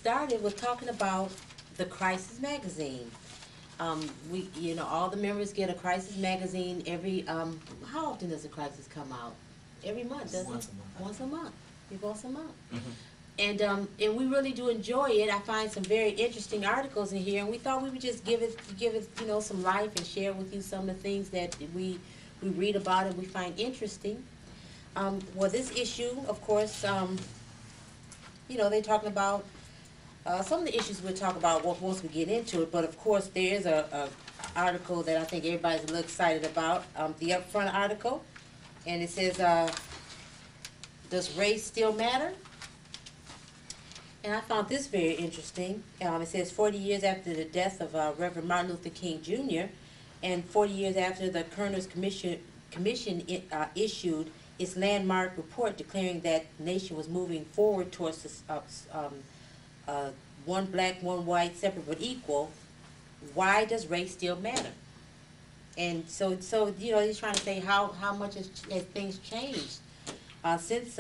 started with talking about the Crisis magazine. All the members get a Crisis magazine every, how often does the Crisis come out? Every month, doesn't it? Once a month. Once a month. Once a month. Mm-hmm. And we really do enjoy it. I find some very interesting articles in here, and we thought we would just give it some life and share with you some of the things that we read about and we find interesting. Well, this issue, of course, they're talking about some of the issues we'll talk about once we get into it. But of course, there is a article that I think everybody's a little excited about, the upfront article, and it says, "Does race still matter?" And I found this very interesting. It says 40 years after the death of Reverend Martin Luther King Jr. and 40 years after the Kerner's Commission issued its landmark report declaring that the nation was moving forward towards this, one black, one white, separate but equal, why does race still matter? And so he's trying to say how much has things changed since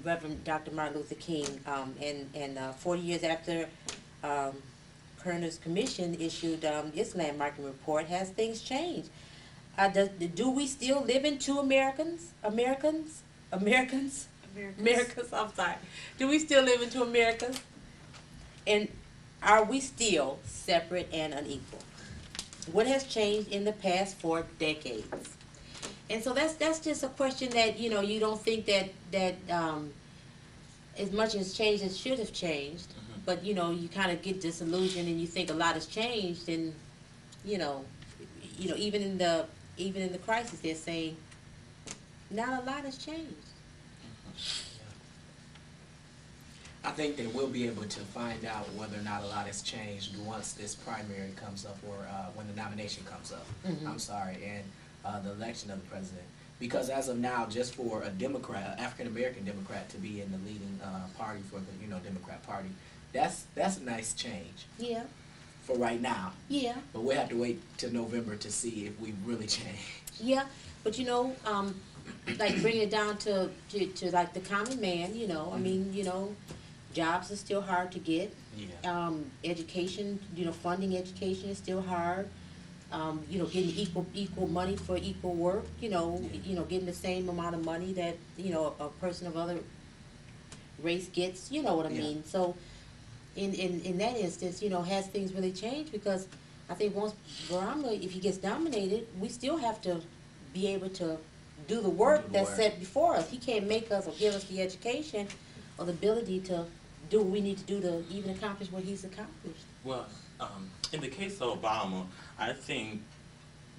Reverend Dr. Martin Luther King, and 40 years after Kerner's Commission issued its landmarking report, has things changed? Do we still live in two Americans? Americans? I'm sorry. Do we still live in two Americas? And are we still separate and unequal? What has changed in the past 4 decades? And so that's just a question that you don't think that as much as changed as should have changed, but you kind of get disillusioned and you think a lot has changed, and even in the crisis they're saying not a lot has changed. I think that we'll be able to find out whether or not a lot has changed once this primary comes up, or when the nomination comes up. I'm sorry, and the election of the president. Because as of now, just for a Democrat, an African American Democrat, to be in the leading party for the Democrat Party, that's a nice change. Yeah. For right now. Yeah. But we'll have to wait till November to see if we really change. Yeah, but like bring it down to like the common man. I mean, jobs are still hard to get. Yeah. Education, funding education is still hard. Getting equal money for equal work. Getting the same amount of money that a person of other race gets. You know what I mean? So, in that instance, has things really changed? Because I think once Barama, if he gets nominated, we still have to be able to do the work that's set before us. He can't make us or give us the education or the ability to do what we need to do to even accomplish what he's accomplished. Well, in the case of Obama, I think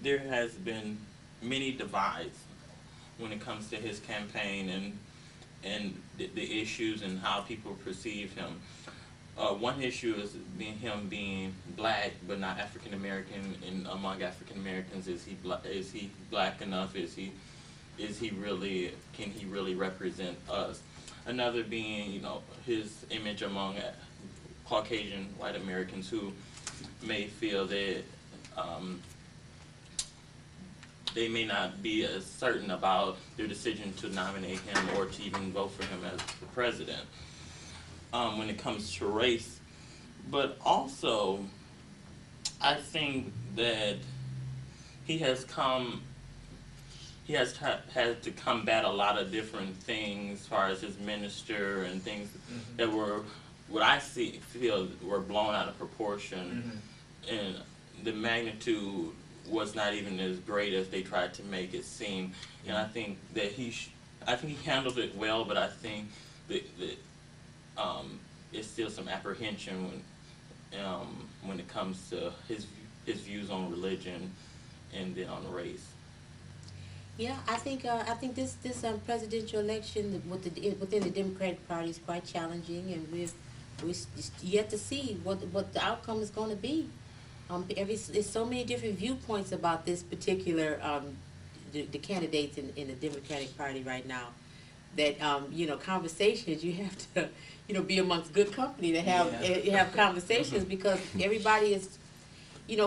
there has been many divides when it comes to his campaign and the issues and how people perceive him. One issue is him being black but not African American, and among African Americans, is he black enough? Can he really represent us? Another being his image among Caucasian white Americans who may feel that they may not be as certain about their decision to nominate him or to even vote for him as the president. When it comes to race, but also I think that he has had to combat a lot of different things as far as his minister and things that were what I feel were blown out of proportion, and the magnitude was not even as great as they tried to make it seem. And I think that he handled it well, but I think that it's still some apprehension when it comes to his views on religion and then on race. Yeah, I think this presidential election within the Democratic Party is quite challenging, and we're yet to see what the outcome is going to be. There's so many different viewpoints about this particular the candidates in the Democratic Party right now that conversations you have to be amongst good company to have conversations, because everybody is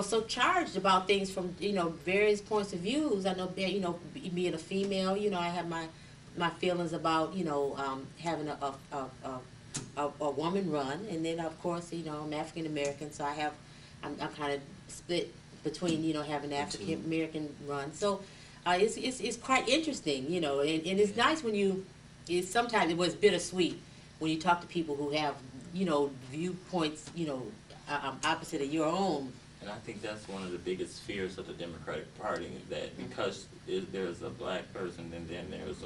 so charged about things from various points of views. I know being a female, I have my feelings about having a a woman run, and then of course, I'm African American, so I'm kind of split between, having African American run. So it's quite interesting, and it's nice when sometimes it was bittersweet when you talk to people who have, viewpoints, opposite of your own. And I think that's one of the biggest fears of the Democratic Party, that because there's a black person and then there's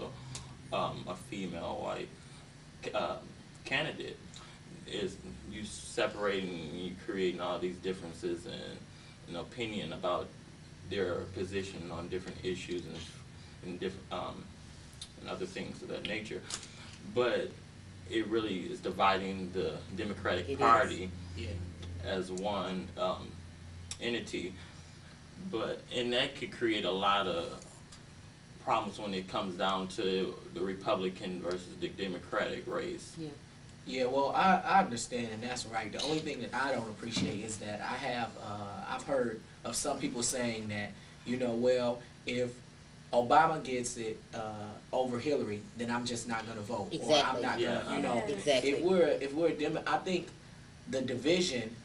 a female white candidate, is you separating, you creating all these differences in opinion about their position on different issues and different and other things of that nature. But it really is dividing the Democratic Party as one entity. And that could create a lot of problems when it comes down to the Republican versus the Democratic race. Yeah, well, I understand, and that's right. The only thing that I don't appreciate is that I've heard of some people saying that, well, if Obama gets it over Hillary, then I'm just not going to vote. Exactly. Or I'm not going to, Exactly. if we're I think the division,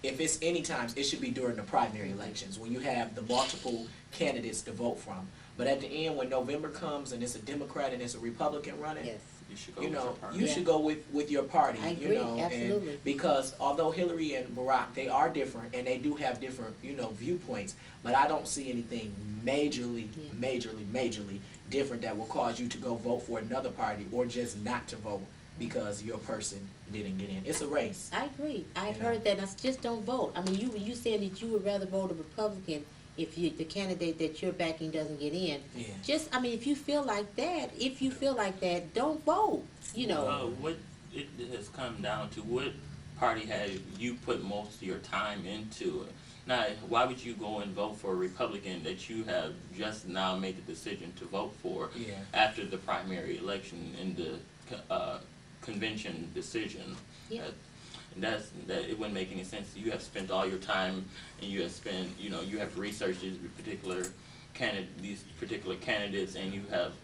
if it's any times, it should be during the primary elections when you have the multiple candidates to vote from. But at the end, when November comes and it's a Democrat and it's a Republican running, Yes. You should go with your party. you should go with your party. I agree, absolutely. And because although Hillary and Barack, they are different and they do have different, viewpoints, but I don't see anything majorly different that will cause you to go vote for another party or just not to vote because your person didn't get in. It's a race. I agree. I've heard that. I just don't vote. I mean, you said that you would rather vote a Republican if the candidate that you're backing doesn't get in. Yeah. If you feel like that, don't vote. What it has come down to, what party have you put most of your time into? Now, why would you go and vote for a Republican that you have just now made the decision to vote for after the primary election in the convention decision? Yeah. That it wouldn't make any sense. You have spent all your time, and you have spent, you have researched these particular candidates, and you have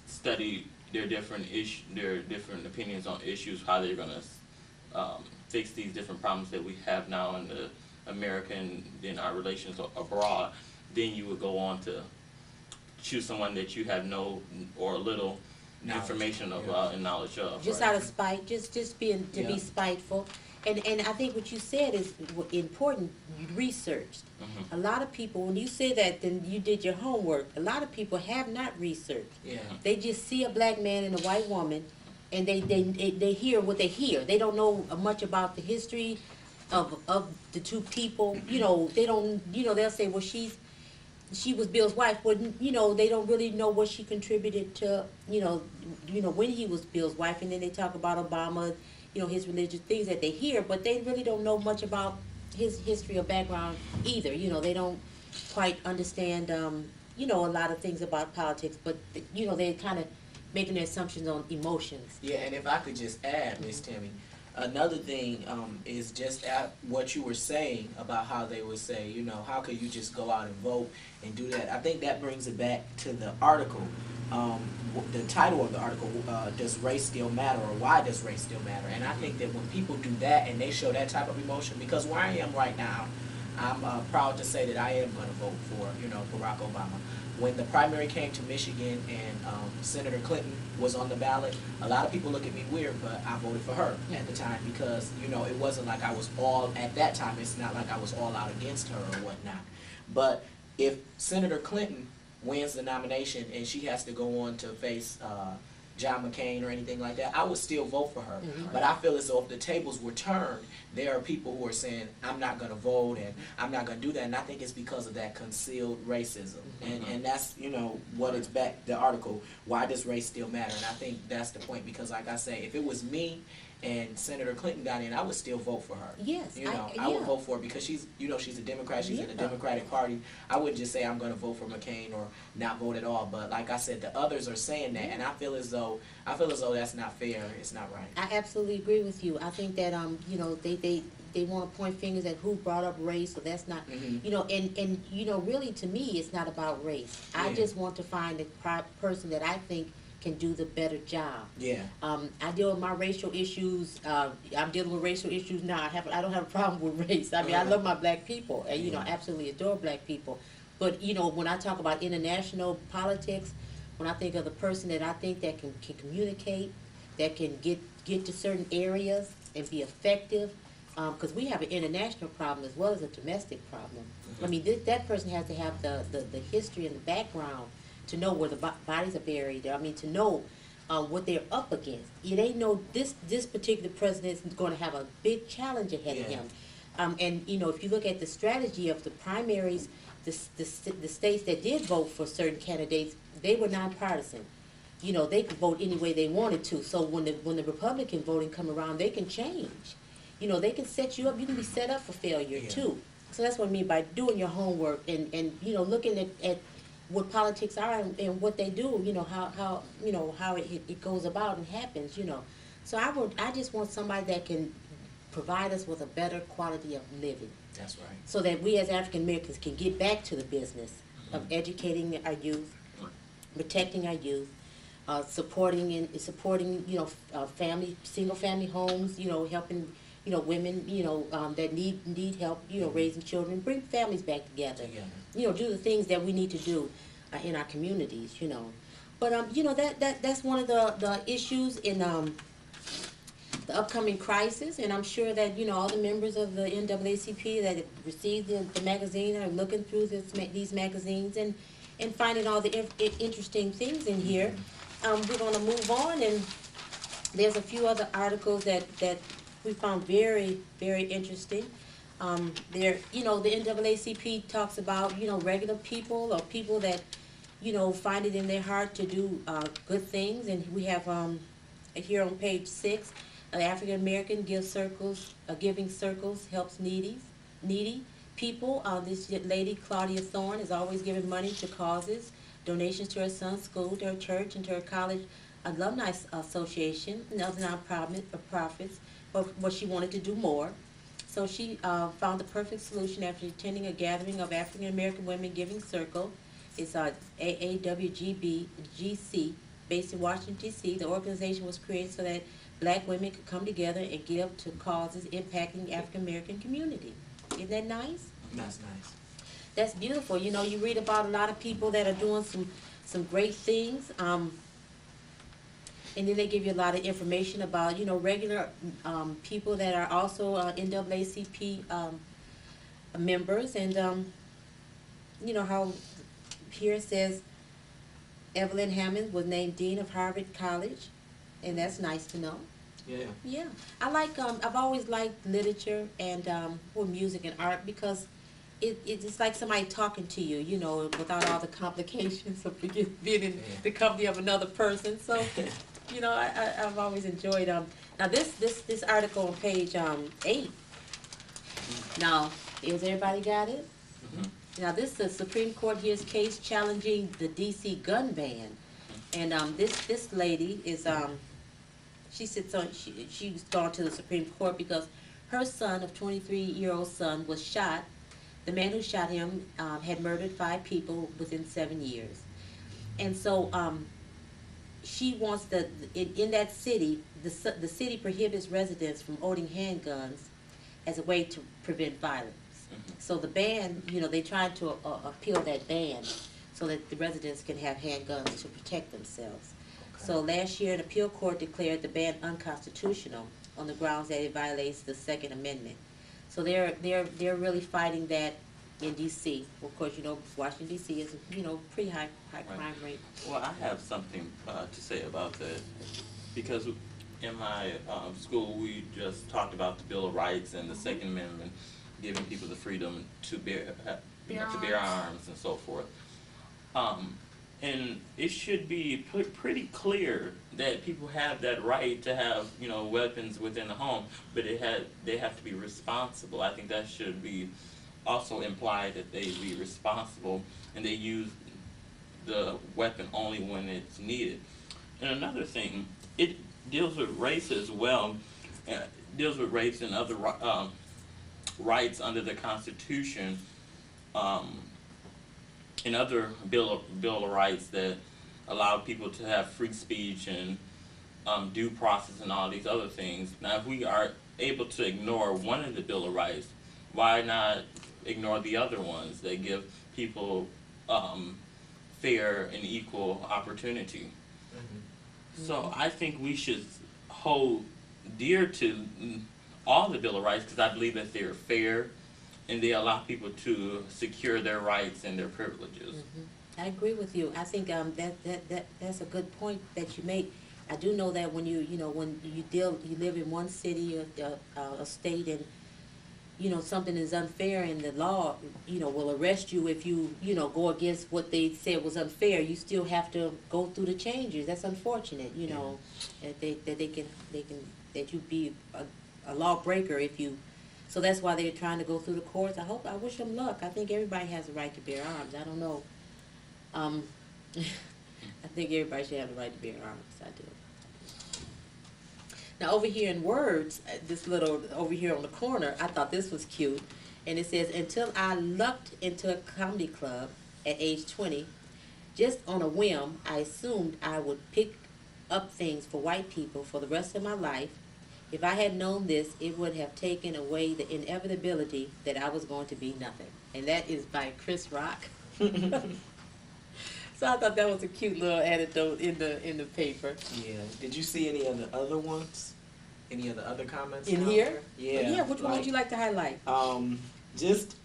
studied their different opinions on issues, how they're going to fix these different problems that we have now in the America and in our relations abroad. Then you would go on to choose someone that you have no or little information about and knowledge of. Just right? out of spite, just being to be spiteful. And I think what you said is important. You researched. Mm-hmm. A lot of people, when you say that, then you did your homework. A lot of people have not researched. Yeah. They just see a black man and a white woman, and they hear what they hear. They don't know much about the history of the two people. They don't. They'll say, well, she was Bill's wife. Well, they don't really know what she contributed to, when he was Bill's wife. And then they talk about Obama, his religious things that they hear, but they really don't know much about his history or background either. They don't quite understand, a lot of things about politics, but, they're kind of making their assumptions on emotions. Yeah, and if I could just add, Miss Timmy, another thing is just at what you were saying about how they would say, how could you just go out and vote and do that? I think that brings it back to the article. The title of the article, does race still matter, or why does race still matter? And I think that when people do that and they show that type of emotion, because where I am right now, I'm proud to say that I am going to vote for, Barack Obama. When the primary came to Michigan and Senator Clinton was on the ballot, a lot of people look at me weird, but I voted for her at the time because, it wasn't like I was at that time, it's not like I was all out against her or whatnot. But if Senator Clinton wins the nomination and she has to go on to face John McCain or anything like that, I would still vote for her. Mm-hmm. But I feel as though if the tables were turned, there are people who are saying, I'm not going to vote and I'm not going to do that. And I think it's because of that concealed racism. Mm-hmm. And that's, what it's back, the article, why does race still matter? And I think that's the point because, like I say, if it was me and Senator Clinton got in, I would still vote for her. Yes, I would vote for her because she's a Democrat. She's in the Democratic Party. I wouldn't just say I'm going to vote for McCain or not vote at all. But like I said, the others are saying that, and I feel as though that's not fair. It's not right. I absolutely agree with you. I think that they want to point fingers at who brought up race, so that's not, and really to me it's not about race. I just want to find the person that I think can do the better job. Yeah. I deal with my racial issues. I'm dealing with racial issues now. I don't have a problem with race. I mean, I love my black people, and you know, Yeah. absolutely adore black people. But you know, when I talk about international politics, when I think of the person that I think that can communicate, that can get to certain areas and be effective, because we have an international problem as well as a domestic problem. I mean, that person has to have the history and the background to know where the bodies are buried. I mean, to know what they're up against. They know this particular president is going to have a big challenge ahead of Yeah. him. And you know, if you look at the strategy of the primaries, the states that did vote for certain candidates, they were nonpartisan. You know, they could vote any way they wanted to. So when the Republican voting come around, they can change. You know, they can set you up. You can be set up for failure Yeah. too. So that's what I mean by doing your homework and you know, looking at what politics are and what they do. You know, how you know how it goes about and happens. You know, so I just want somebody that can provide us with a better quality of living, That's right. so that we as African Americans can get back to the business of educating our youth, protecting our youth, supporting you know single family homes, you know, helping you know women you know that need help, you know, raising children, bring families back together, you know, do the things that we need to do in our communities, you know. But you know that's one of the issues in the upcoming crisis, and I'm sure that you know all the members of the NAACP that have received the magazine are looking through these magazines and finding all the interesting things in here. We're going to move on, and there's a few other articles that we found very interesting. There, you know, the NAACP talks about you know regular people or people that you know find it in their heart to do good things, and we have here on page 6. African American Giving Circles helps needy people. This lady, Claudia Thorne, is always giving money to causes, donations to her son's school, to her church, and to her college alumni association and other nonprofits. But she wanted to do more. So she found the perfect solution after attending a gathering of African American Women Giving Circle. It's AAWGC, based in Washington, D.C. The organization was created so that black women could come together and give to causes impacting the African American community. Isn't that nice? That's nice. That's beautiful. You know, you read about a lot of people that are doing some great things, and then they give you a lot of information about, you know, regular people that are also NAACP members, and you know how here it says Evelyn Hammond was named Dean of Harvard College, and that's nice to know. Yeah. Yeah, I like. I've always liked literature and or music and art because it's like somebody talking to you, you know, without all the complications of being in the company of another person. So, you know, I've always enjoyed. Now this article on page 8. Now, is everybody got it? Now this the Supreme Court hears case challenging the D.C. gun ban, and this lady is she's gone to the Supreme Court because her son, of 23-year-old son, was shot. The man who shot him had murdered 5 people within 7 years, and so she wants in that city, the city prohibits residents from owning handguns as a way to prevent violence. So the ban, you know, they tried to appeal that ban so that the residents can have handguns to protect themselves. Okay. So last year, an appeal court declared the ban unconstitutional on the grounds that it violates the Second Amendment. So they're really fighting that in D.C. Of course, you know, Washington D.C. is, you know, pretty high crime rate. Well, I have something to say about that, because in my school we just talked about the Bill of Rights and the Second Amendment, giving people the freedom to bear arms and so forth. And it should be pretty clear that people have that right to have, you know, weapons within the home, but they have to be responsible. I think that should be also implied, that they be responsible and they use the weapon only when it's needed. And another thing, it deals with race as well. Deals with race and other rights under the Constitution, and other Bill of Rights that allow people to have free speech and due process and all these other things. Now, if we are able to ignore one of the Bill of Rights, why not ignore the other ones that give people fair and equal opportunity? So I think we should hold dear to all the Bill of Rights because I believe that they're fair and they allow people to secure their rights and their privileges. I agree with you. I think that's a good point that you make. I do know that when you live in one city or a state, and something is unfair, and the law will arrest you if you go against what they said was unfair. You still have to go through the changes. That's unfortunate. That you be a lawbreaker if you. So that's why they're trying to go through the courts. I wish them luck. I think everybody has a right to bear arms. I don't know. I think everybody should have the right to bear arms. I do. Now over here in words, this little over here on the corner, I thought this was cute. And it says, until I lucked into a comedy club at age 20, just on a whim, I assumed I would pick up things for white people for the rest of my life. If I had known this, it would have taken away the inevitability that I was going to be nothing. And that is by Chris Rock. So I thought that was a cute little anecdote in the paper. Yeah. Did you see any of the other ones? Any of the other comments In out here? there? Yeah. Yeah, which one would you like to highlight? Just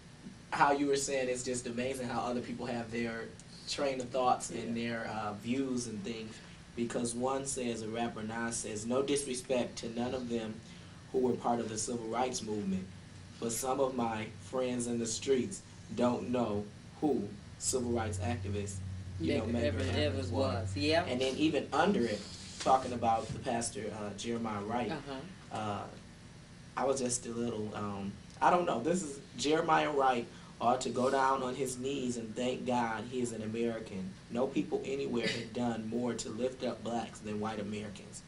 how you were saying, it's just amazing how other people have their train of thoughts and their views and things. Because one says, a rapper Nas says, no disrespect to none of them who were part of the civil rights movement, but some of my friends in the streets don't know who civil rights activists Medgar Evers was. Yeah. And then even under it, talking about the pastor Jeremiah Wright, I was just a little, I don't know, this is Jeremiah Wright ought to go down on his knees and thank God he is an American. No people anywhere had done more to lift up blacks than white Americans.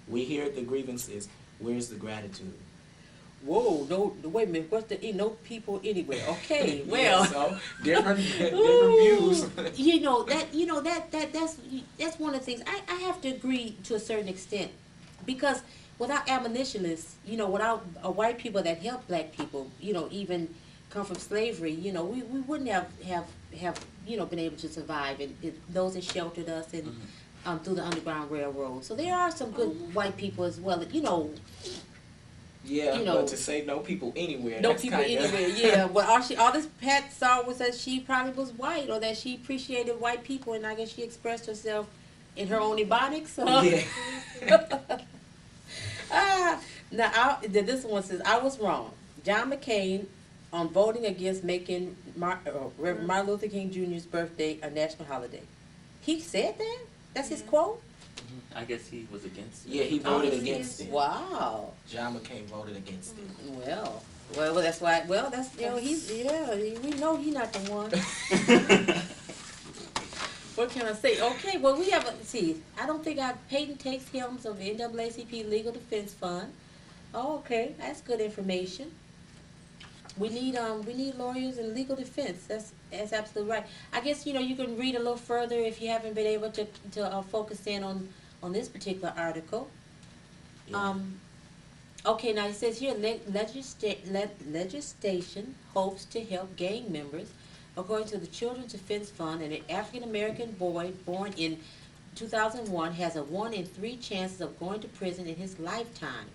We hear the grievances. Where's the gratitude? Whoa, no, wait a minute. What's the no people anywhere? Okay, well, Yeah, so different views. That's one of the things I have to agree to a certain extent, because without abolitionists, without white people that help black people, even come from slavery, we wouldn't have been able to survive, and those that sheltered us and through the Underground Railroad. So there are some good white people as well. Yeah, but to say no people anywhere. No that's people kinda... anywhere. Yeah. Well, all this Pat saw was that she probably was white, or that she appreciated white people, and I guess she expressed herself in her own ebonics. Yeah. Now, this one says, I was wrong. John McCain on voting against making Reverend Martin Luther King Jr.'s birthday a national holiday. He said that? That's his quote? I guess he was against it. Yeah, he voted against it. Wow. John McCain voted against it. Well, that's why. Well, that's we know he's not the one. What can I say? Okay, well we have I don't think Peyton takes hymns of the NAACP Legal Defense Fund. Oh, okay, that's good information. We need lawyers and legal defense. That's absolutely right. I guess you can read a little further if you haven't been able to focus in on this particular article. Yeah. Okay, now it says here, legislation hopes to help gang members. According to the Children's Defense Fund, an African-American boy born in 2001 has a 1 in 3 chances of going to prison in his lifetime.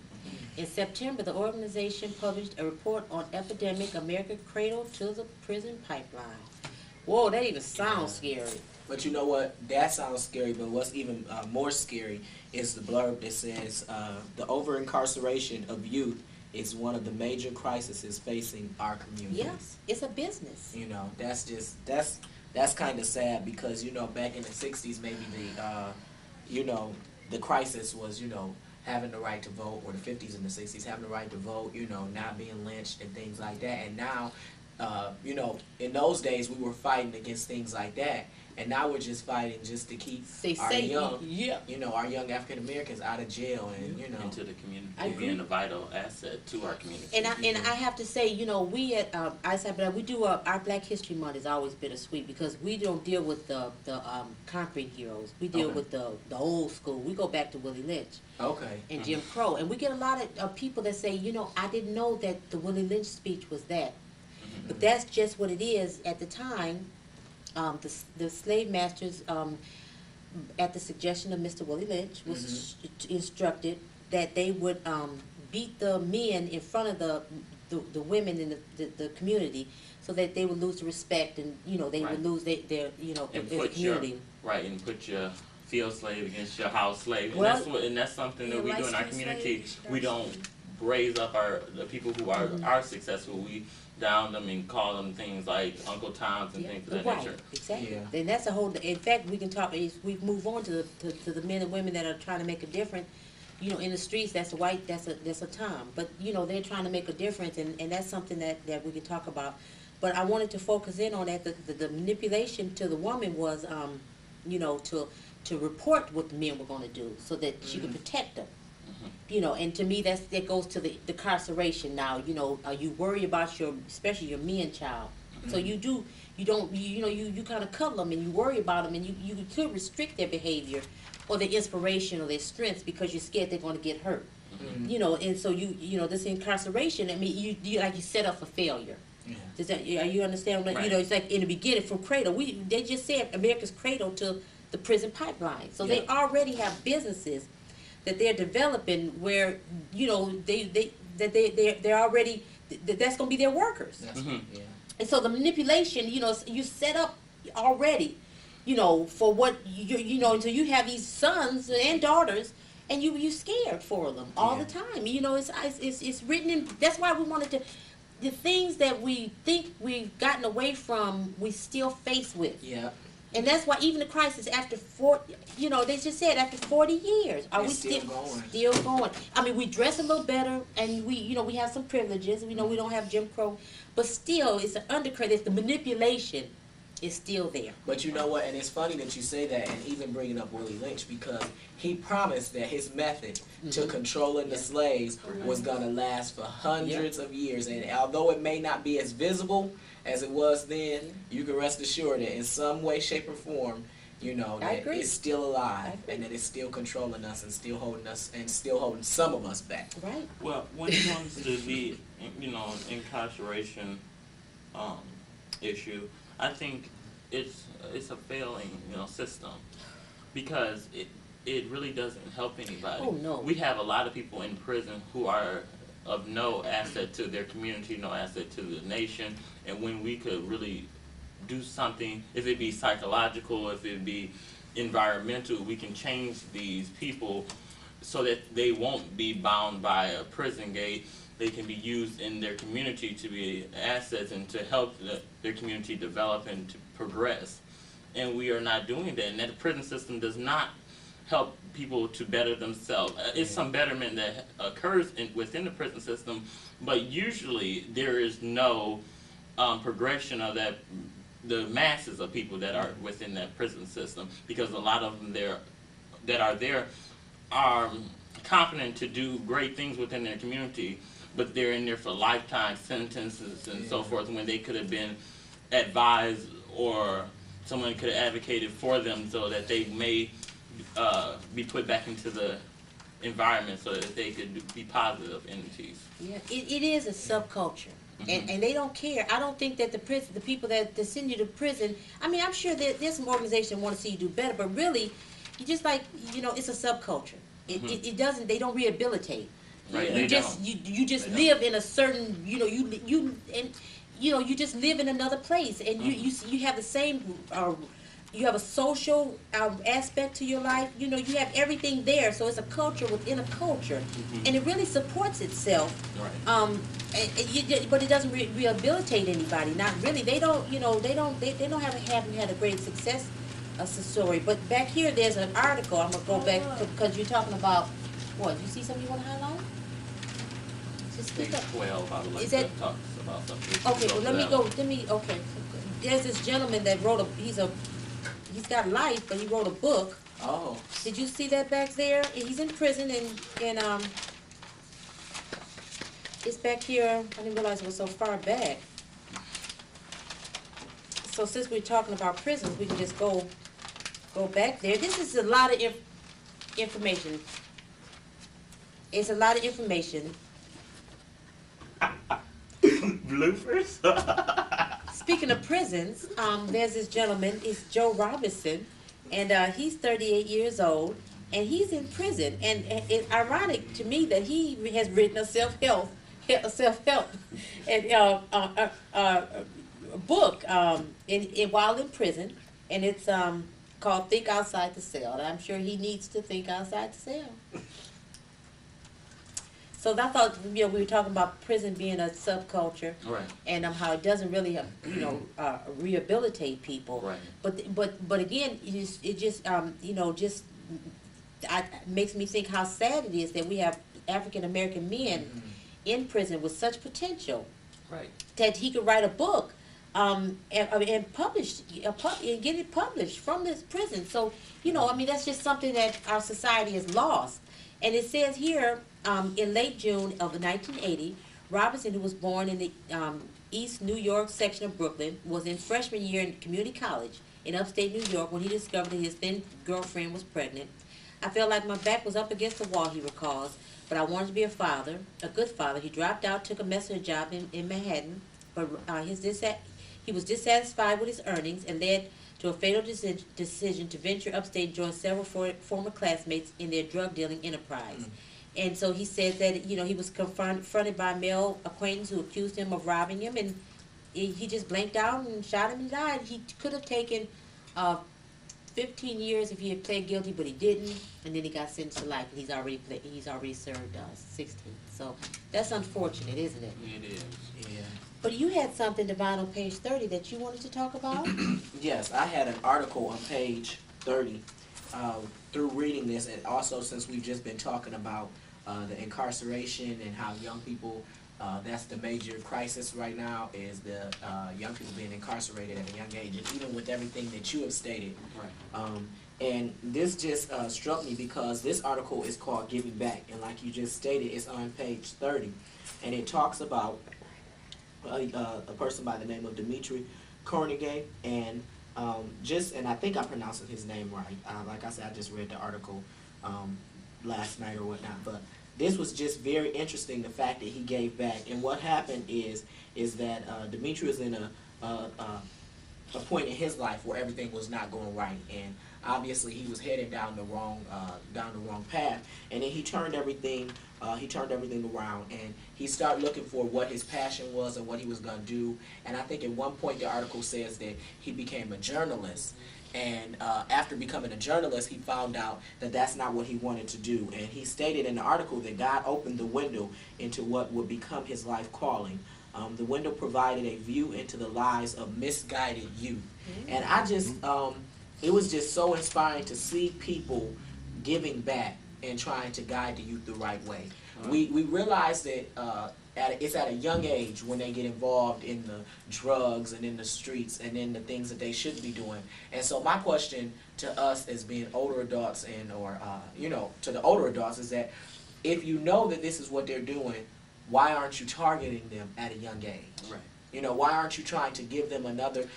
In September, the organization published a report on epidemic America Cradle to the Prison Pipeline. Whoa, that even sounds scary. But you know what? That sounds scary, but what's even more scary is the blurb that says the over-incarceration of youth is one of the major crises facing our communities. Yes, it's a business. That's kind of sad because, back in the 60s, maybe the crisis was, having the right to vote, or the 50s and the 60s, having the right to vote, not being lynched and things like that. And now, in those days we were fighting against things like that. and now we're just fighting just to keep Say our safe. young, Yeah. our young African Americans out of jail, and into the community, I agree. being a vital asset to our community. And I have to say, we at ISAP, we do our Black History Month has always been a sweet, because we don't deal with the concrete heroes. We deal Okay. with the old school. We go back to Willie Lynch Okay. and Jim Crow, and we get a lot of people that say, I didn't know that the Willie Lynch speech was that, but that's just what it is. At the time, the slave masters, at the suggestion of Mr. Willie Lynch, was instructed that they would beat the men in front of the women in the community, so that they would lose the respect, and they Right. would lose their And their put community. and put your field slave against your house slave, Well, and that's something that yeah, we do in our light-skinned community. slaves, We don't raise up the people who are successful. We down them and call them things like Uncle Toms and things of that Right, nature. exactly. Yeah. And that's a whole. In fact, we can talk. As we move on to the men and women that are trying to make a difference. In the streets, that's a Tom. But they're trying to make a difference, and that's something that we can talk about. But I wanted to focus in on that. The manipulation to the woman was, to report what the men were going to do, so that she could protect them. And to me, that goes to the incarceration now. You worry about especially your men child. So you kind of cuddle them, and you worry about them, and you could restrict their behavior or their inspiration or their strengths, because you're scared they're going to get hurt. And so this incarceration, I mean, you set up for failure. Yeah. Does that, you understand? Like, Right. it's like in the beginning, from cradle, they just said America's cradle to the prison pipeline. So they already have businesses that they're developing where, they're already, that's going to be their workers. That's yeah. And so the manipulation, you set up already, for what so you have these sons and daughters, and you scared for them all the time. It's written in. That's why we wanted to. The things that we think we've gotten away from, we still face with. Yeah. And that's why even the crisis after 40, they just said after 40 years, are we It's still going. Still going. I mean, we dress a little better, and we have some privileges. We don't have Jim Crow, but still, it's an undercurrent. It's the manipulation is still there. But you know what? And it's funny that you say that, and even bringing up Willie Lynch, because he promised that his method to controlling the slaves was gonna last for hundreds of years. And although it may not be as visible as it was then, you can rest assured that in some way, shape, or form, that it's still alive, and that it's still controlling us, and still holding us, and still holding some of us back. Right. Well, when it comes to the incarceration issue, I think it's a failing system, because it really doesn't help anybody. Oh, no. We have a lot of people in prison who are of no asset to their community, no asset to the nation, and when we could really do something, if it be psychological, if it be environmental, we can change these people so that they won't be bound by a prison gate. They can be used in their community to be assets and to help their community develop and to progress. And we are not doing that, and that the prison system does not help people to better themselves. It's some betterment that occurs within the prison system, but usually there is no progression of the masses of people that are within that prison system, because a lot of them that are there are confident to do great things within their community, but they're in there for lifetime sentences and so forth, when they could have been advised, or someone could have advocated for them so that they may be put back into the environment so that they could be positive entities. Yeah, it is a subculture. And they don't care. I don't think that the people that send you to prison, I mean, I'm sure there's some organizations that want to see you do better, but really, you just it's a subculture. It doesn't, they don't rehabilitate. Right, You just live in a certain, you just live in another place, and you have the same, you have a social aspect to your life. You have everything there, so it's a culture within a culture, and it really supports itself. Right. But it doesn't rehabilitate anybody. Not really. They don't. They don't haven't had a great success story. But back here, there's an article. I'm gonna go back because you're talking about what? You see something you want to highlight? Just Page speak up. 12, I would like Is to that- talk about something. Okay, well, let me go. Okay. There's this gentleman that wrote he's a he's got life, but he wrote a book. Oh, Did you see that back there? He's in prison, and it's back here. I didn't realize it was so far back. So since we're talking about prisons, we can just go back there. This is a lot of information. It's a lot of information. Bloopers. Speaking of prisons, there's this gentleman, it's Joe Robinson, and he's 38 years old, and he's in prison. And it's ironic to me that he has written a self-help and book while in prison, and it's called Think Outside the Cell. And I'm sure he needs to think outside the cell. So I thought, we were talking about prison being a subculture, Right. and how it doesn't really, rehabilitate people. Right. But again, it just makes me think how sad it is that we have African American men in prison with such potential Right. that he could write a book, and publish and get it published from this prison. So that's just something that our society has lost. And it says here, in late June of 1980, Robinson, who was born in the East New York section of Brooklyn, was in freshman year in community college in upstate New York when he discovered that his then girlfriend was pregnant. I felt like my back was up against the wall, he recalls, but I wanted to be a father, a good father. He dropped out, took a messenger job in Manhattan, but he was dissatisfied with his earnings and led to a fatal decision to venture upstate and join several former classmates in their drug dealing enterprise. And so he said that, he was confronted by a male acquaintance who accused him of robbing him, and he just blanked out and shot him and died. He could have taken 15 years if he had pled guilty, but he didn't, and then he got sentenced to life, and he's already served 16. So that's unfortunate, isn't it? It is. yeah. But you had something, Divine, on page 30 that you wanted to talk about? Yes, I had an article on page 30 through reading this, and also since we've just been talking about the incarceration and how young people, that's the major crisis right now, is the young people being incarcerated at a young age, and even with everything that you have stated. Right. And this just struck me because this article is called Giving Back, and like you just stated, it's on page 30, and it talks about a person by the name of Dimitri Kornegay, and and I think I'm pronouncing his name right. Like I said, I just read the article last night or whatnot, but this was just very interesting, the fact that he gave back. And what happened is that Dimitri was in a point in his life where everything was not going right, and obviously he was headed down the wrong path, and then he turned everything around, and he started looking for what his passion was and what he was going to do. And I think at one point the article says that he became a journalist, and after becoming a journalist he found out that that's not what he wanted to do, and he stated in the article that God opened the window into what would become his life calling. The window provided a view into the lives of misguided youth. And I just it was just so inspiring to see people giving back and trying to guide the youth the right way. We realize that it's at a young age when they get involved in the drugs and in the streets and in the things that they should be doing. And so my question to us as being older adults to the older adults is that if you know that this is what they're doing, why aren't you targeting them at a young age? Right. Why aren't you trying to give them another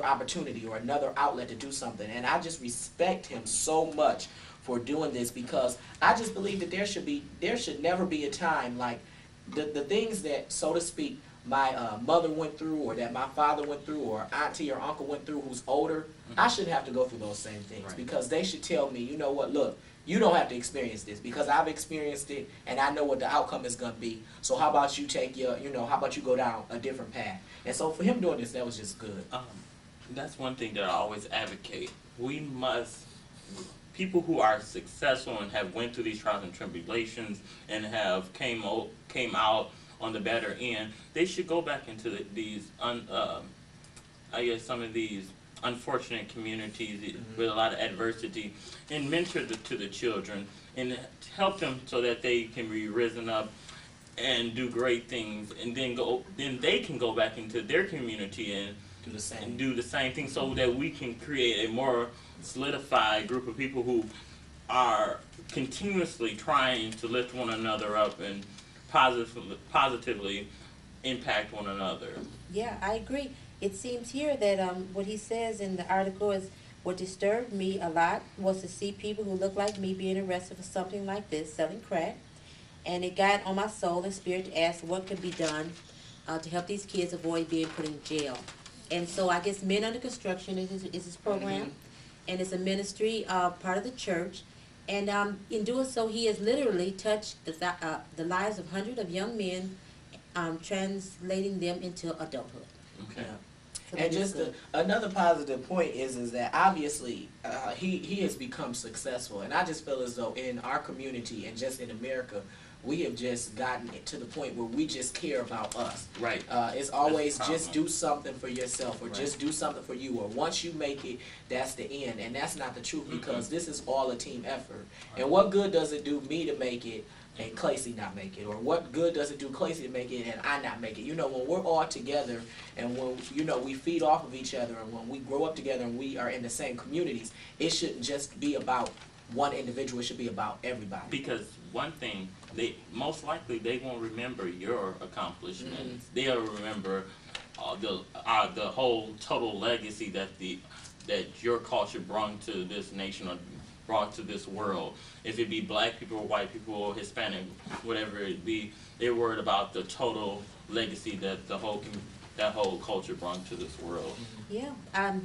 opportunity or another outlet to do something? And I just respect him so much for doing this, because I just believe that there should never be a time like the things that, so to speak, my mother went through, or that my father went through, or auntie or uncle went through who's older. I shouldn't have to go through those same things, because they should tell me, you know what, look, you don't have to experience this, because I've experienced it and I know what the outcome is going to be. So how about you how about you go down a different path? And so for him doing this, that was just good. That's one thing that I always advocate. People who are successful and have went through these trials and tribulations and have came out on the better end, they should go back into some of these unfortunate communities with a lot of adversity, and mentor to the children and help them so that they can be risen up and do great things, and then they can go back into their community and do the same. do the same thing so that we can create a more solidified group of people who are continuously trying to lift one another up and positively impact one another. Yeah, I agree. It seems here that what he says in the article is what disturbed me a lot was to see people who look like me being arrested for something like this, selling crack. And it got on my soul and spirit to ask what could be done to help these kids avoid being put in jail. And so I guess Men Under Construction is his program, and it's a ministry part of the church. And in doing so, he has literally touched the lives of hundreds of young men, translating them into adulthood. Okay. So And that is just good. another positive point is that obviously he has become successful, and I just feel as though in our community and just in America, we have just gotten it to the point where we just care about us. Right. It's always That's just do something for yourself, or Right. just do something for you, or once you make it, that's the end, and that's not the truth, because this is all a team effort. Right. And what good does it do me to make it and Clacy not make it, or what good does it do Clacy to make it and I not make it? You know, when we're all together and when, you know, we feed off of each other, and when we grow up together and we are in the same communities, it shouldn't just be about one individual, it should be about everybody. Because one thing, they most likely they won't remember your accomplishments. They'll remember the whole total legacy that your culture brought to this nation or brought to this world. If it be black people or white people or Hispanic, whatever it be, they're worried about the total legacy that that whole culture brought to this world. Yeah,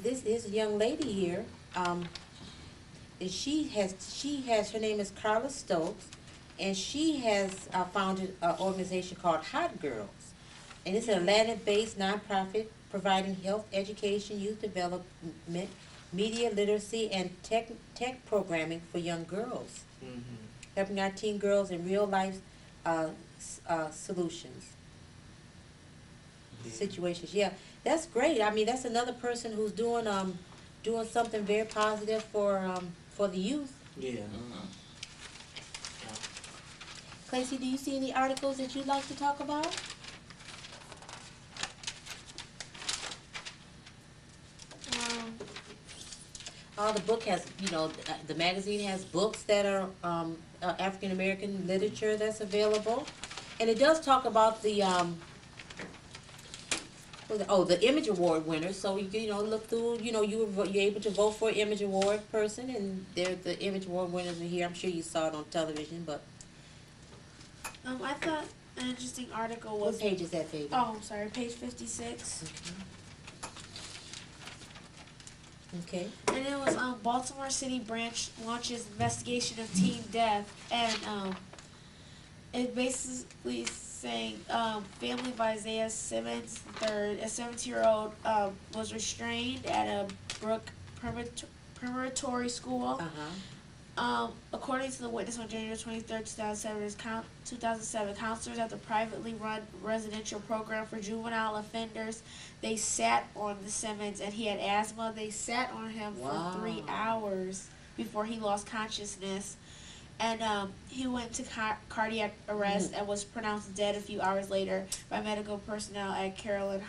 this is a young lady here. And she has her name is Carla Stokes, and she has founded an organization called Hot Girls, and it's an Atlanta-based nonprofit providing health education, youth development, media literacy, and tech programming for young girls, helping our teen girls in real life solutions. Situations. Yeah, that's great. I mean, that's another person who's doing something very positive for the youth. Yeah. Clacy, do you see any articles that you'd like to talk about? The book has, the magazine has books that are African American literature that's available, and it does talk about the Image Award winners. So you look through. You're able to vote for an Image Award person, and the Image Award winners are here. I'm sure you saw it on television, but I thought an interesting article was. what page is that, baby? Oh, I'm sorry, page 56. Okay. And it was Baltimore City branch launches investigation of teen death, and it basically saying family of Isaiah Simmons III, a 17-year-old, was restrained at a Brook preparatory school. According to the witness on January 23rd, 2007, counselors at the privately run residential program for juvenile offenders, they sat on the Simmons, and he had asthma. They sat on him for 3 hours before he lost consciousness. And he went to cardiac arrest and was pronounced dead a few hours later by medical personnel at Carroll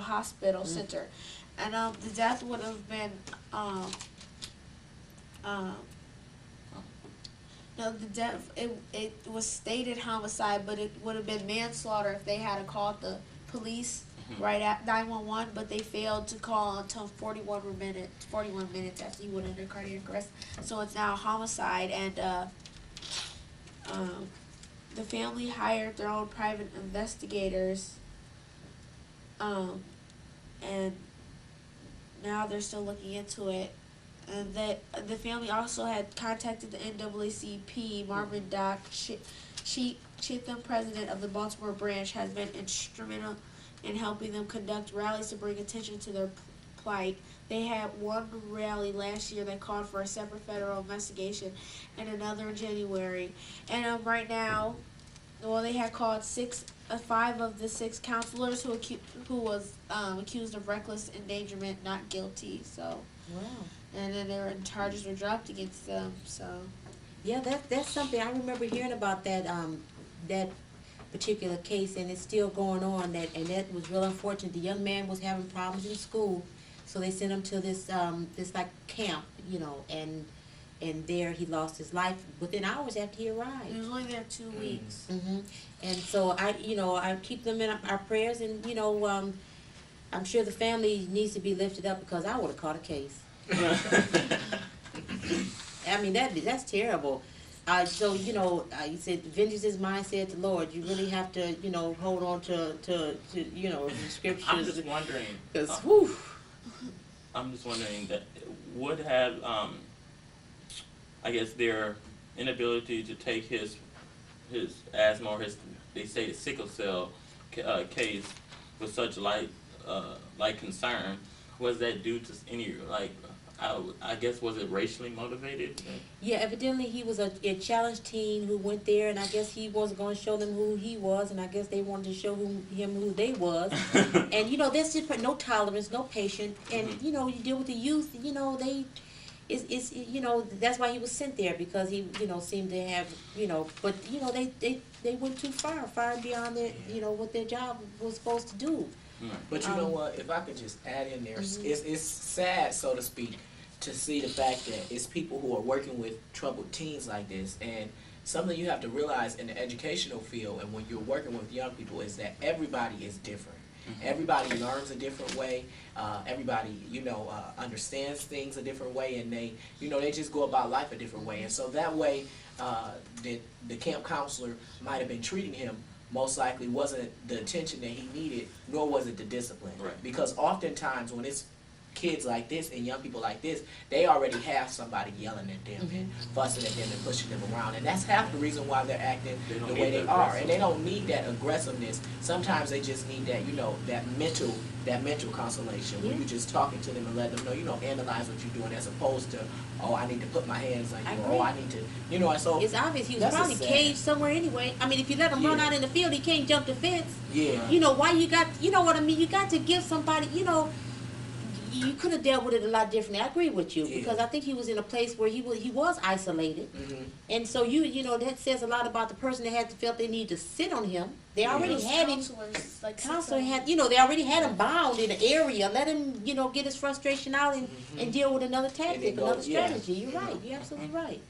Hospital Center. And the death would have been no, the death, it was stated homicide, but it would have been manslaughter if they had called the police right at 911, but they failed to call until 41 minutes after he went under cardiac arrest. So it's now a homicide, and the family hired their own private investigators, and now they're still looking into it. And that the family also had contacted the NAACP. Marvin Dock, Chitham, president of the Baltimore branch, has been instrumental in helping them conduct rallies to bring attention to their plight. They had one rally last year that called for a separate federal investigation, and another in January. And right now, they had called 5 of the 6 counselors who was accused of reckless endangerment not guilty. So. Wow. And then charges were dropped against them. So. Yeah, that's something I remember hearing about that. That particular case, and it's still going on. That was real unfortunate. The young man was having problems in school, so they sent him to this like camp, and there he lost his life within hours after he arrived. He was only there 2 weeks. And so I keep them in our prayers, and I'm sure the family needs to be lifted up, because I would have caught a case. I mean, that's terrible. So you said, vengeance is mine, said the Lord. You really have to, hold on to the scriptures. I'm just wondering. 'Cause, whew. I'm just wondering that would have, I guess, their inability to take his asthma or they say sickle cell case with such light concern. Was that due to any I guess, was it racially motivated? Yeah, evidently he was a challenged teen who went there, and I guess he wasn't going to show them who he was, and I guess they wanted to show him who they was. And there's just no tolerance, no patience, and you deal with the youth. That's why he was sent there, because he seemed to have but they went too far beyond their what their job was supposed to do. But you know what? If I could just add in there, it's sad, so to speak, to see the fact that it's people who are working with troubled teens like this. And something you have to realize in the educational field, and when you're working with young people, is that everybody is different. Everybody learns a different way. Everybody, understands things a different way, and they just go about life a different way. And so that way, the camp counselor might have been treating him most likely wasn't the attention that he needed, nor was it the discipline. Right. Because oftentimes when it's kids like this and young people like this, they already have somebody yelling at them and fussing at them and pushing them around. And that's half the reason why they're acting the way they are. And they don't need that aggressiveness. Sometimes they just need that, that mental consolation, where you're just talking to them and let them know, analyze what you're doing, as opposed to, oh, I need to put my hands on you, or oh, I need to, and so it's obvious he was probably caged somewhere anyway. I mean, if you let him run out in the field, he can't jump the fence. Yeah. Why you got, what I mean? You got to give somebody, you could have dealt with it a lot differently. I agree with you, because I think he was in a place where he was isolated, and so that says a lot about the person that felt they needed to sit on him. They already had him. Counselor had, they already had him bound in an area. Let him, get his frustration out and deal with another tactic, another strategy. You're right. You're absolutely right.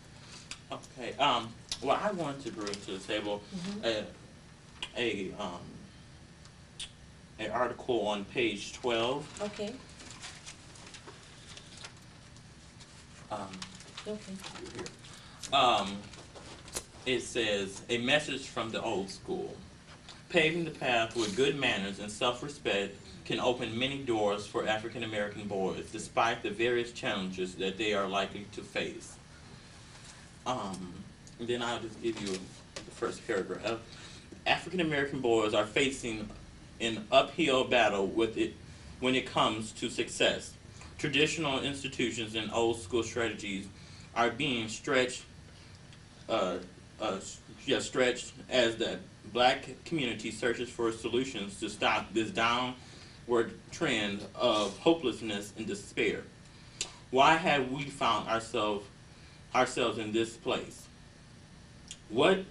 Okay. Well, I wanted to bring to the table an article on page 12. Okay. It says, a message from the old school. Paving the path with good manners and self-respect can open many doors for African American boys, despite the various challenges that they are likely to face. Then I'll just give you the first paragraph. African American boys are facing an uphill battle when it comes to success. Traditional institutions and old school strategies are being stretched as the black community searches for solutions to stop this downward trend of hopelessness and despair. Why have we found ourselves in this place? What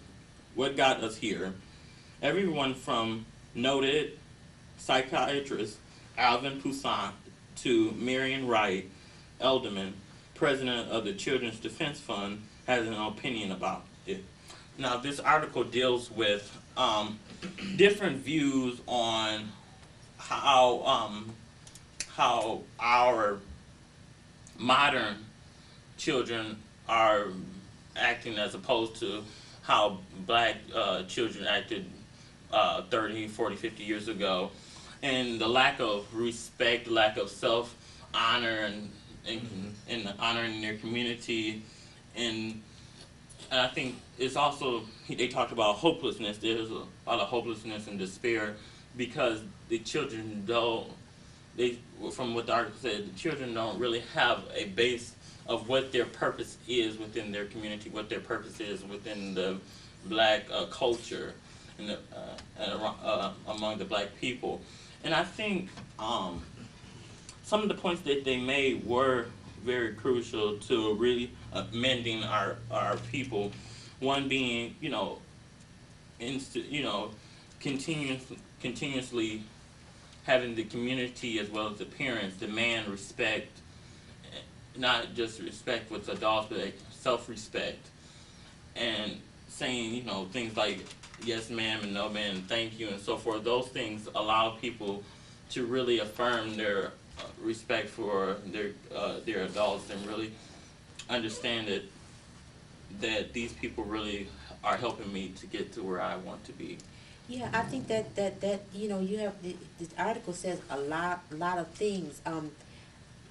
got us here? Everyone from noted psychiatrist Alvin Toussaint to Marion Wright Elderman, president of the Children's Defense Fund, has an opinion about it. Now, this article deals with different views on how our modern children are acting as opposed to how black children acted 30, 40, 50 years ago, and the lack of respect, lack of self-honor and honoring their community. And I think it's also, they talked about hopelessness. There's a lot of hopelessness and despair because the children from what the article said, the children don't really have a base of what their purpose is within their community, what their purpose is within the black culture and among the black people. And I think some of the points that they made were very crucial to really mending our people. One being, you know, continuously having the community as well as the parents demand respect, not just respect with adults, but self-respect, and saying, you know, things like yes ma'am and no ma'am, thank you and so forth. Those things allow people to really affirm their respect for their adults and really understand that these people really are helping me to get to where I want to be. Yeah, I think that you know, you have the article says a lot of things,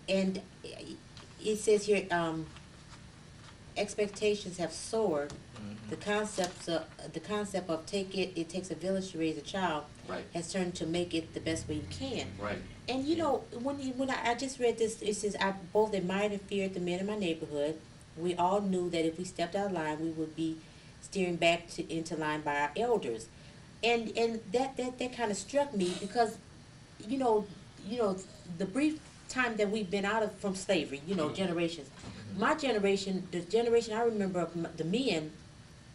and it says here, expectations have soared. Mhm. The concept of it takes a village to raise a child Right. has turned to make it the best way you can. Right. And you Yeah. know, when I just read this, it says I both admired and feared the men in my neighborhood. We all knew that if we stepped out of line, we would be steering back into line by our elders, and that kind of struck me because, you know, the brief time that we've been out of from slavery, you know, generations. My generation, the generation I remember of the men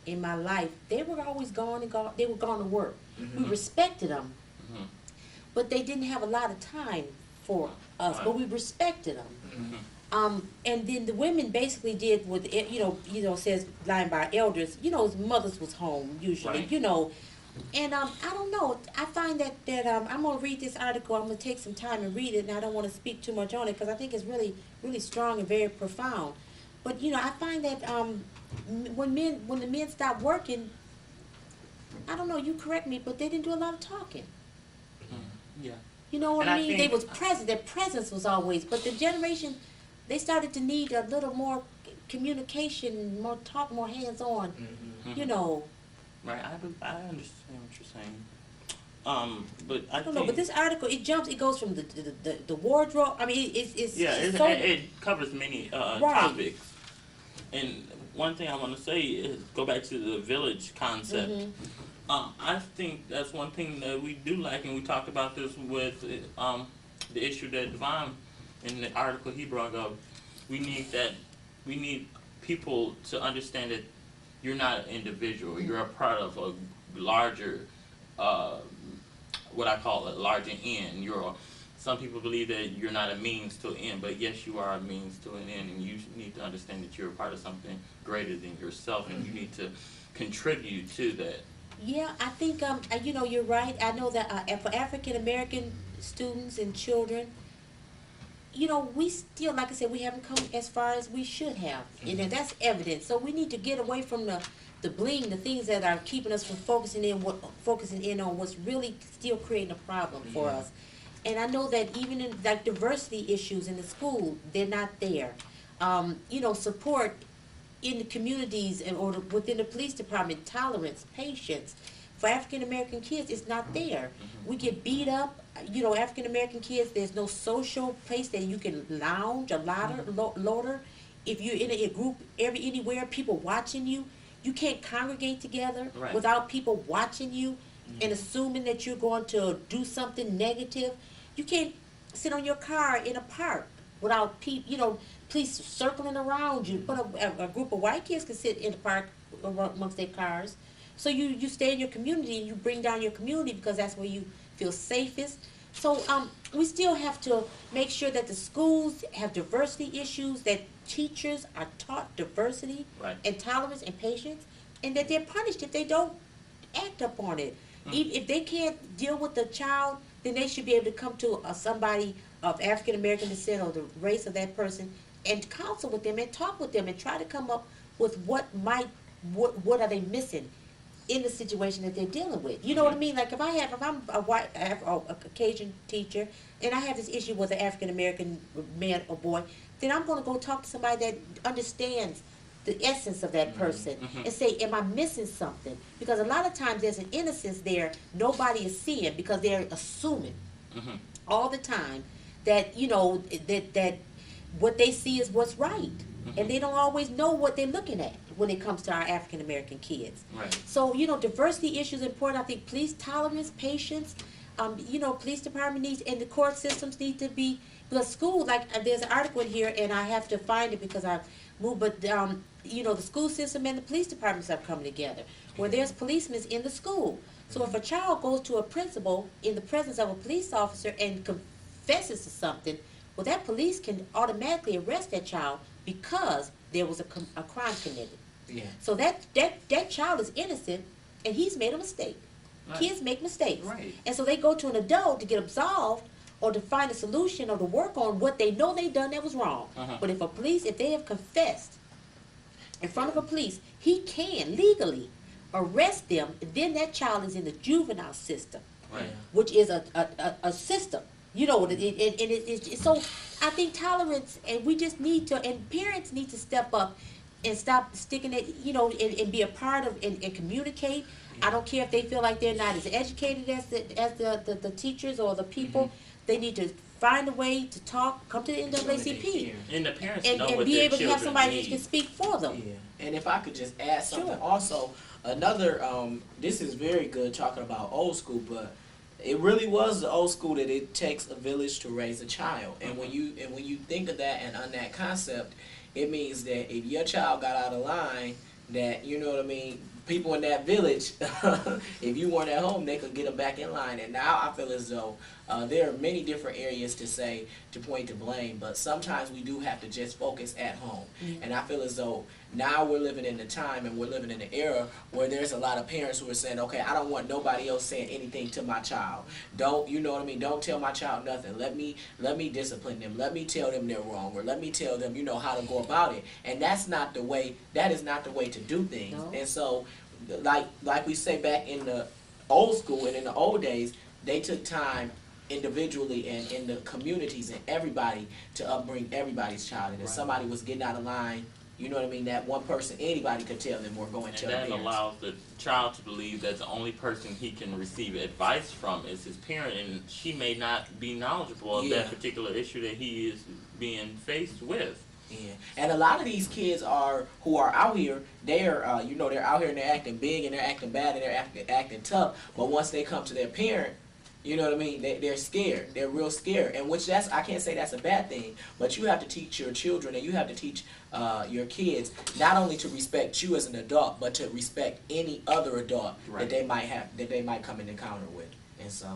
in my life, they were always gone and gone. They were gone to work. We Mhm. respected them, Mhm. but they didn't have a lot of time for us. Right. But we respected them. Mhm. And then the women basically did what you know says lying by elders. You know, mothers was home usually. Right. You know, and I don't know. I find that I'm gonna read this article. I'm gonna take some time and read it, and I don't want to speak too much on it because I think it's really strong and very profound. But you know, I find that when the men stopped working, I don't know. You correct me, but they didn't do a lot of talking. Yeah. You know what And I I mean? They think- was present. Their presence was always. But the generation, they started to need a little more communication, more talk, more hands-on. Mhm. You know, Right. I understand what you're saying. But I I don't think know. But this article, it goes from the wardrobe. I mean, it's yeah, just it, so it covers many Right. topics. And one thing I want to say is go back to the village concept. Mhm. I think that's one thing that we do like, and we talked about this with the issue that Devon in the article he brought up. We need people to understand that you're not an individual. You're a part of a larger, uh, what I call a larger end. Some people believe that you're not a means to an end, but yes, you are a means to an end, and you need to understand that you're a part of something greater than yourself, and you need to contribute to that. Yeah, I think you know, you're right. I know that for African American students and children, you know, we still, like I said, we haven't come as far as we should have, and then that's evident. So we need to get away from the bling, the things that are keeping us from focusing in on what's really still creating a problem for us. And I know that even in like diversity issues in the school, they're not there. You know, support in the communities within the police department, tolerance, patience. For African American kids, it's not there. We get beat up. You know, African American kids, there's no social place that you can lounge or loiter. If you're in a group anywhere, people watching you, you can't congregate together Right. without people watching you and assuming that you're going to do something negative. You can't sit on your car in a park without police circling around you. But a group of white kids can sit in the park amongst their cars. So you stay in your community and you bring down your community because that's where you feel safest. So we still have to make sure that the schools have diversity issues, that teachers are taught diversity Right. and tolerance and patience, and that they're punished if they don't act upon it. If they can't deal with the child, then they should be able to come to somebody of African American descent or the race of that person and counsel with them and talk with them and try to come up with what are they missing in the situation that they're dealing with. You know what I mean? Like if I'm a white a Caucasian teacher and I have this issue with an African American man or boy, then I'm going to go talk to somebody that understands the essence of that person and say, am I missing something? Because a lot of times there's an innocence there nobody is seeing because they're assuming all the time that, you know, that what they see is what's right. And they don't always know what they're looking at when it comes to our African American kids. Right. So, you know, diversity issues are important. I think police tolerance, patience, you know, police department needs, and the court systems need to be, because school, like, there's an article in here, and I have to find it because I've moved, but the school system and the police departments are coming together, where there's policemen in the school. So if a child goes to a principal in the presence of a police officer and confesses to something, well, that police can automatically arrest that child because there was a crime committed. Yeah. So that child is innocent, and he's made a mistake. Right. Kids make mistakes. Right. And so they go to an adult to get absolved or to find a solution or to work on what they know they done that was wrong. But if they have confessed in front of a police, he can legally arrest them, and then that child is in the juvenile system, Right. which is a system. So I think tolerance, and we just need to, and parents need to step up and stop sticking it, and be a part of, and communicate. I don't care if they feel like they're not as educated as the teachers or the people. They need to find a way to talk, come to the NAACP, And the parents and know what be their able to have children somebody that need. can speak for them. Yeah, and if I could just add something Sure. also, another, this is very good talking about old school, but it really was the old school that it takes a village to raise a child. And when you think of that and on that concept, it means that if your child got out of line, that, you know what I mean, people in that village, if you weren't at home, they could get them back in line. And now I feel as though there are many different areas to point to blame, but sometimes we do have to just focus at home. And I feel as though now we're living in the time and we're living in the era where there's a lot of parents who are saying, okay, I don't want nobody else saying anything to my child. Don't, you know what I mean? Don't tell my child nothing. Let me discipline them. Let me tell them they're wrong, or let me tell them, how to go about it. And that is not the way to do things. No. And so, like we say back in the old school and in the old days, they took time individually and in the communities and everybody to upbring everybody's child. And if somebody was getting out of line, you know what I mean, that one person, anybody could tell them or go and tell And the that parents. allows the child to believe that the only person he can receive advice from is his parent, and she may not be knowledgeable of Yeah. that particular issue that he is being faced with. Yeah, and a lot of these kids who are out here, they're they're out here and they're acting big and they're acting bad and they're acting tough. But once they come to their parent, you know what I mean, they're scared. They're real scared, and I can't say that's a bad thing. But you have to teach your children and you have to teach your kids not only to respect you as an adult, but to respect any other adult Right. that they might come in encounter with. And so,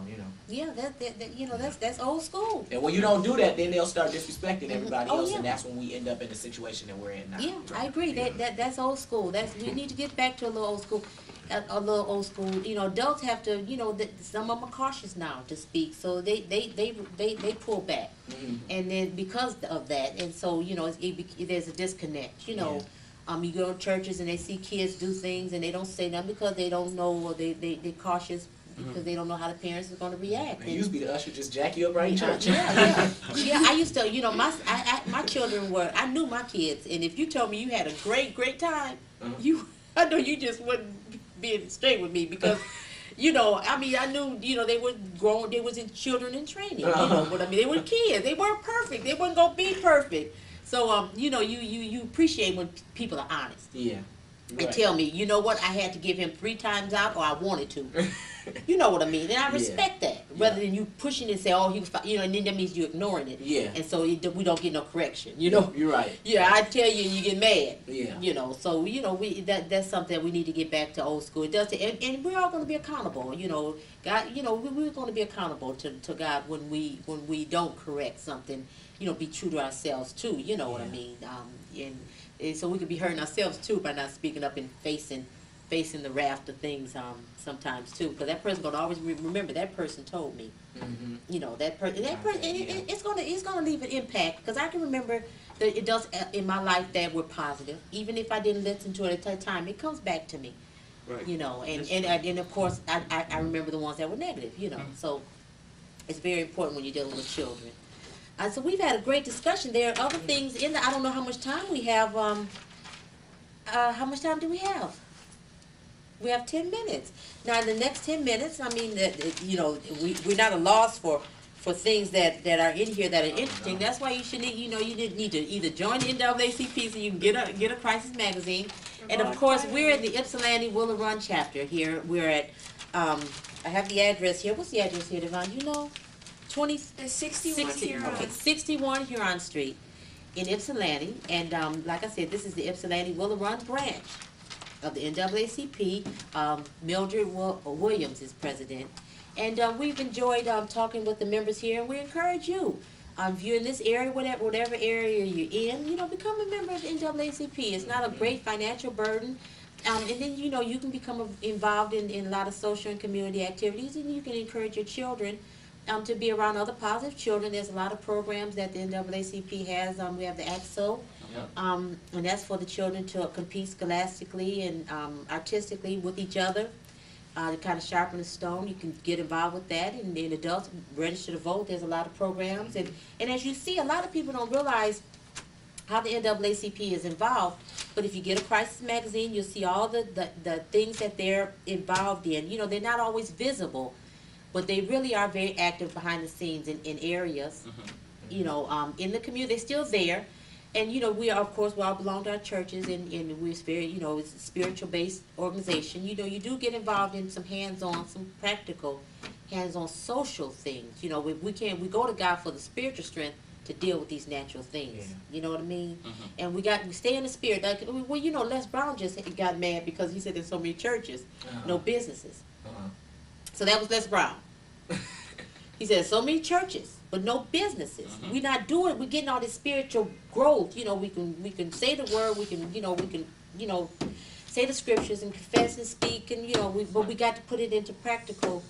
Yeah, that's old school. and when you don't do that, then they'll start disrespecting everybody Oh, else, yeah. and that's when we end up in the situation that we're in now. Yeah, I agree. That's old school. We need to get back to a little old school. Adults have to. Some of them are cautious now to speak, so they pull back, and then because of that, and so there's a disconnect. You go to churches and they see kids do things and they don't say nothing because they don't know, or they're cautious because they don't know how the parents are going to react. Man, used to be the usher just jack you up right in church. Yeah. I used to, my children I knew my kids, and if you told me you had a great time, I know you just wouldn't be straight with me because, I knew, they were grown, they was in children in training, but they were kids, they weren't perfect, they weren't gonna be perfect. So, you appreciate when people are honest. Yeah. And tell me, you know what, I had to give him 3 times out, or I wanted to. You know what I mean? And I respect that. Rather than you pushing and say, oh, he was fine, and then that means you're ignoring it. Yeah. And so we don't get no correction, You're right. Yeah, I tell you and you get mad. Yeah. So, that's something that we need to get back to old school. It does, and we're all going to be accountable, God, we're going to be accountable to God when we don't correct something, be true to ourselves too, you know what I mean? And so we could be hurting ourselves too by not speaking up and facing the raft of things sometimes too, because that person's gonna always remember that person told me. That person, it's gonna leave an impact, because I can remember that it does in my life that were positive, even if I didn't listen to it at that time. It comes back to me. Right. And of course I remember the ones that were negative. So it's very important when you're dealing with children. So we've had a great discussion. There are other things in there. I don't know how much time we have. How much time do we have? We have 10 minutes. Now, in the next 10 minutes, we're not a loss for things that are in here that are interesting. That's why you should need to either join the NAACP so you can get a crisis magazine. And of course, we're in the Ypsilanti Willow Run chapter here. We're at, I have the address here. What's the address here, Devon? 61 Huron. Okay, 61 Huron Street. in Ypsilanti, and like I said, this is the Ypsilanti Willow Run branch of the NAACP. Mildred Williams is president, and we've enjoyed talking with the members here, and we encourage you. If you're in this area, whatever area you're in, become a member of the NAACP. It's not a great financial burden. And then, you can become involved in a lot of social and community activities, and you can encourage your children to be around other positive children. There's a lot of programs that the NAACP has. We have the AXO, Yep. and that's for the children to compete scholastically and artistically with each other. To kind of sharpen the stone, you can get involved with that. And then adults register to vote. There's a lot of programs, and as you see, a lot of people don't realize how the NAACP is involved. But if you get a crisis magazine, you'll see all the things that they're involved in. They're not always visible, but they really are very active behind the scenes in areas. In the community, they're still there. And, we are, of course, we all belong to our churches, and we're very, it's a spiritual-based organization. You do get involved in some hands-on, some practical, hands-on social things. We go to God for the spiritual strength to deal with these natural things. Yeah. You know what I mean? And we stay in the spirit. Like, Les Brown just got mad because he said there's so many churches, no businesses. So that was Les Brown. He said so many churches, but no businesses. We're not doing. We're getting all this spiritual growth. We can say the word. We can say the scriptures and confess and speak, and but we got to put it into practical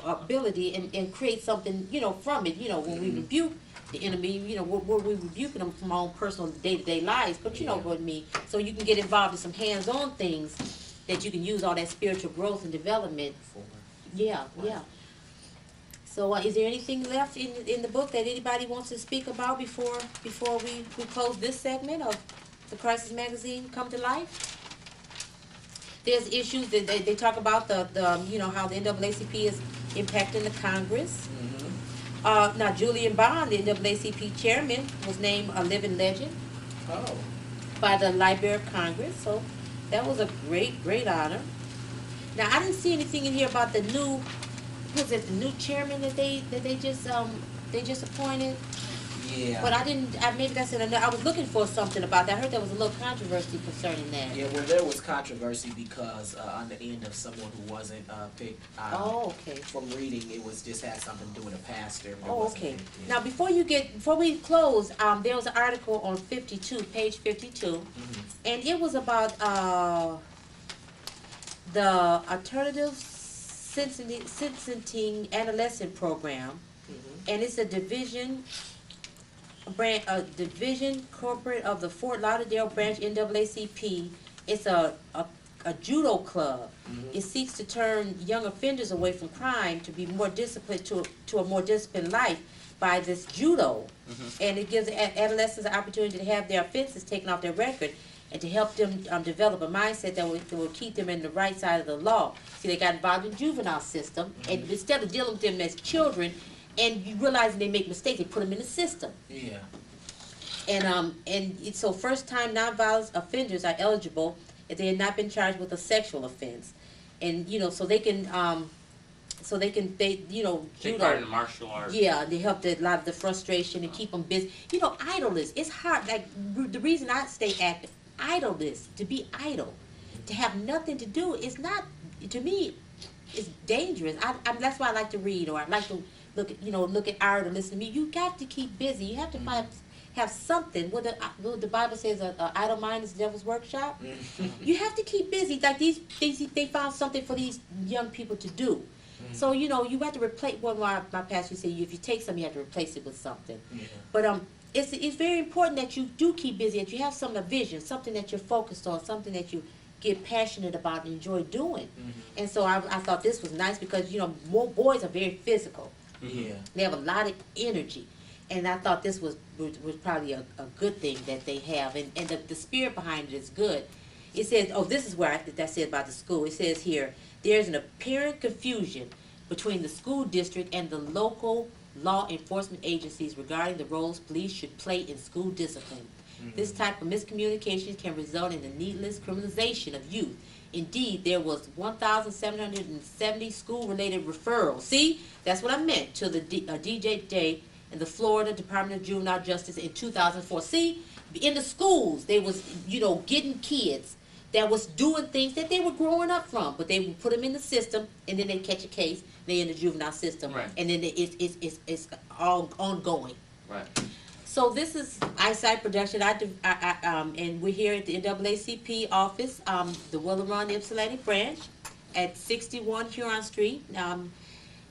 ability and create something from it. When we rebuke the enemy, we're rebuking them from our own personal day-to-day lives. But you know what I mean. So you can get involved in some hands-on things that you can use all that spiritual growth and development. Yeah. So is there anything left in the book that anybody wants to speak about before we close this segment of the Crisis Magazine Come to Life? There's issues that they talk about the how the NAACP is impacting the Congress. Now Julian Bond, the NAACP chairman, was named a living legend by the Library of Congress. So that was a great honor. Now I didn't see anything in here about the new. Was it the new chairman that they just appointed? Yeah. But I didn't. Maybe that's it. I was looking for something about that. I heard there was a little controversy concerning that. Yeah, well, there was controversy because on the end of someone who wasn't picked. Okay. From reading, it was just had something to do with a pastor. Okay. Now before we close, there was an article on page 52, and it was about the alternatives sentencing adolescent program, and it's a division corporate of the Fort Lauderdale branch NAACP. It's a judo club. It seeks to turn young offenders away from crime to be more disciplined to a more disciplined life by this judo, and it gives adolescents an opportunity to have their offenses taken off their record, and to help them develop a mindset that will keep them in the right side of the law. See, they got involved in the juvenile system, and instead of dealing with them as children, and you realizing they make mistakes, they put them in the system. Yeah. And so first-time nonviolent offenders are eligible if they have not been charged with a sexual offense, and so they can Take judo. part in martial arts. Yeah, they help a lot of the frustration and keep them busy. Idleness, it's hard. Like, the reason I stay active, idleness, to be idle, to have nothing to do, is not, to me, it's dangerous. That's why I like to read, or I like to look at art or listen to music. You got to keep busy. You have to have something. What the Bible says, an idle mind is the devil's workshop. You have to keep busy. Like they found something for these young people to do. So you have to replace. Well, my pastor said, if you take something, you have to replace it with something. But it's very important that you do keep busy, that you have a vision, something that you're focused on, something that you get passionate about and enjoy doing. And so I thought this was nice because more boys are very physical. Yeah. They have a lot of energy, and I thought this was probably a good thing that they have, and the spirit behind it is good. It says, this is where that said about the school. It says here, there's an apparent confusion between the school district and the local law enforcement agencies regarding the roles police should play in school discipline. This type of miscommunication can result in the needless criminalization of youth. Indeed, there was 1,770 school-related referrals. See, that's what I meant, to the DJJ and the Florida Department of Juvenile Justice in 2004. See, in the schools, they was, getting kids that was doing things that they were growing up from, but they would put them in the system, and then they catch a case, they in the juvenile system, Right. and then it's all ongoing. Right. So this is Eyesight Production. And we're here at the NAACP office, the Willow Run Ypsilanti branch, at 61 Huron Street.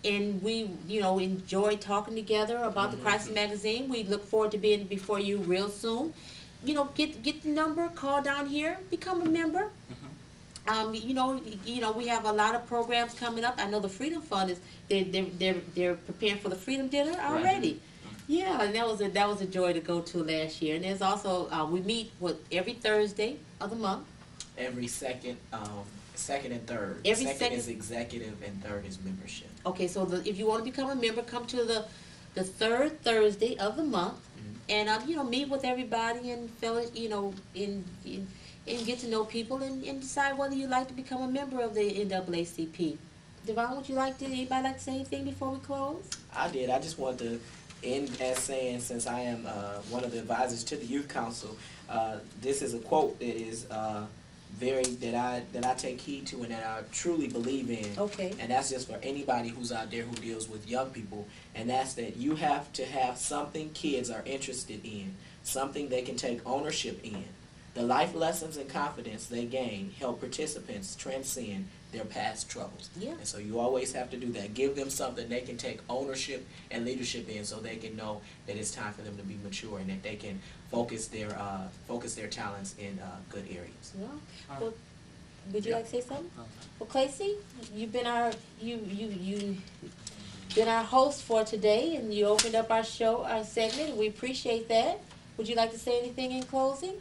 And we, enjoy talking together about the Crisis Magazine. We look forward to being before you real soon. Get the number, call down here, become a member. We have a lot of programs coming up. I know the Freedom Fund is they're preparing for the Freedom Dinner already. Yeah, and that was a joy to go to last year. And there's also we meet every Thursday of the month. Every second and third. Every second second- is executive and third is membership. Okay, so if you want to become a member, come to the third Thursday of the month, and meet with everybody and and get to know people and decide whether you'd like to become a member of the NAACP. Devon, anybody like to say anything before we close? I did. I just wanted to end as saying, since I am one of the advisors to the Youth Council, this is a quote that is that I take heed to and that I truly believe in. Okay. And that's just for anybody who's out there who deals with young people. And that's that you have to have something kids are interested in, something they can take ownership in. The life lessons and confidence they gain help participants transcend their past troubles. Yeah. And so you always have to do that. Give them something they can take ownership and leadership in, so they can know that it's time for them to be mature and that they can focus their talents in good areas. Well, would you like to say something? Well, Clacy, you've been our been our host for today, and you opened up our segment, and we appreciate that. Would you like to say anything in closing?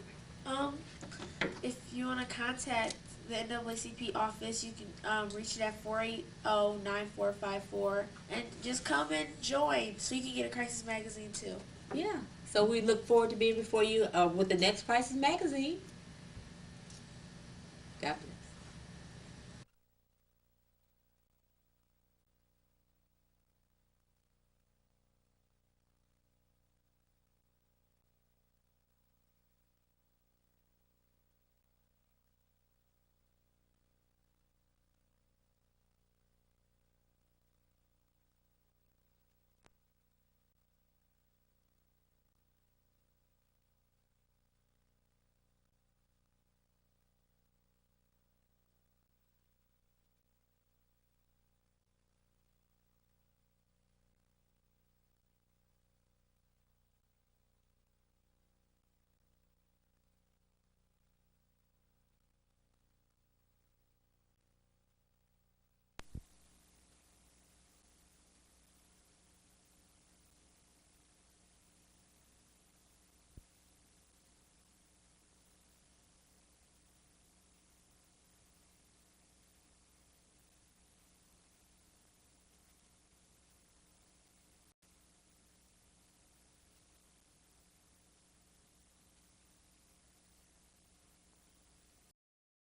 If you want to contact the NAACP office, you can reach it at 480-9454, and just come and join so you can get a Crisis Magazine too. Yeah. So we look forward to being before you with the next Crisis Magazine. God bless.